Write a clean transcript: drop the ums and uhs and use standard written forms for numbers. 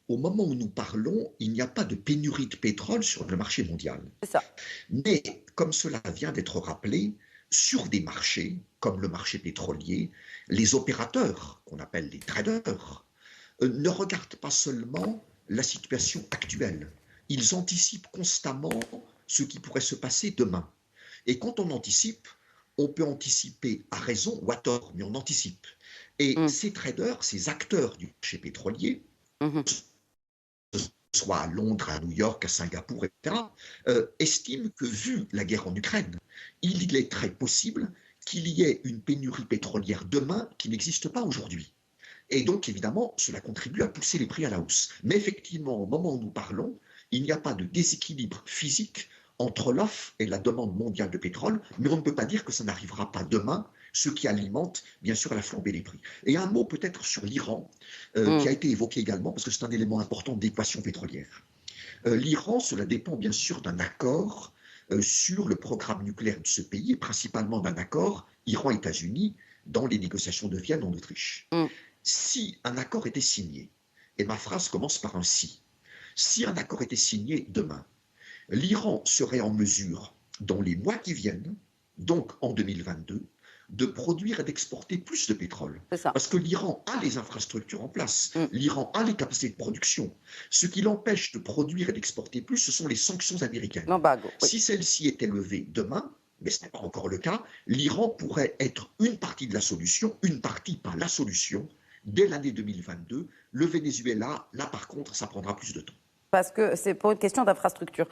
au moment où nous parlons, il n'y a pas de pénurie de pétrole sur le marché mondial. C'est ça. Mais, comme cela vient d'être rappelé, sur des marchés, comme le marché pétrolier, les opérateurs, qu'on appelle les traders, ne regardent pas seulement la situation actuelle. Ils anticipent constamment ce qui pourrait se passer demain. Et quand on anticipe, on peut anticiper à raison ou à tort, mais on anticipe. Et Mm, ces traders, ces acteurs du marché pétrolier, mhm. soit à Londres, à New York, à Singapour, etc., estiment que vu la guerre en Ukraine, il est très possible qu'il y ait une pénurie pétrolière demain qui n'existe pas aujourd'hui. Et donc, évidemment, cela contribue à pousser les prix à la hausse. Mais effectivement, au moment où nous parlons, il n'y a pas de déséquilibre physique entre l'offre et la demande mondiale de pétrole, mais on ne peut pas dire que ça n'arrivera pas demain, ce qui alimente bien sûr la flambée des prix. Et un mot peut-être sur l'Iran, qui Mm. a été évoqué également, parce que c'est un élément important d'équation pétrolière. L'Iran, cela dépend bien sûr d'un accord sur le programme nucléaire de ce pays, et principalement d'un accord Iran-États-Unis dans les négociations de Vienne en Autriche. Mm. Si un accord était signé, et ma phrase commence par un si un accord était signé demain, l'Iran serait en mesure, dans les mois qui viennent, donc en 2022, de produire et d'exporter plus de pétrole. C'est ça. Parce que l'Iran a les infrastructures en place, Mm. l'Iran a les capacités de production. Ce qui l'empêche de produire et d'exporter plus, ce sont les sanctions américaines. L'embargo, oui. Si celles-ci étaient levées demain, mais ce n'est pas encore le cas, l'Iran pourrait être une partie de la solution, une partie pas la solution, dès l'année 2022. Le Venezuela, là par contre, ça prendra plus de temps. Parce que c'est pour une question d'infrastructure.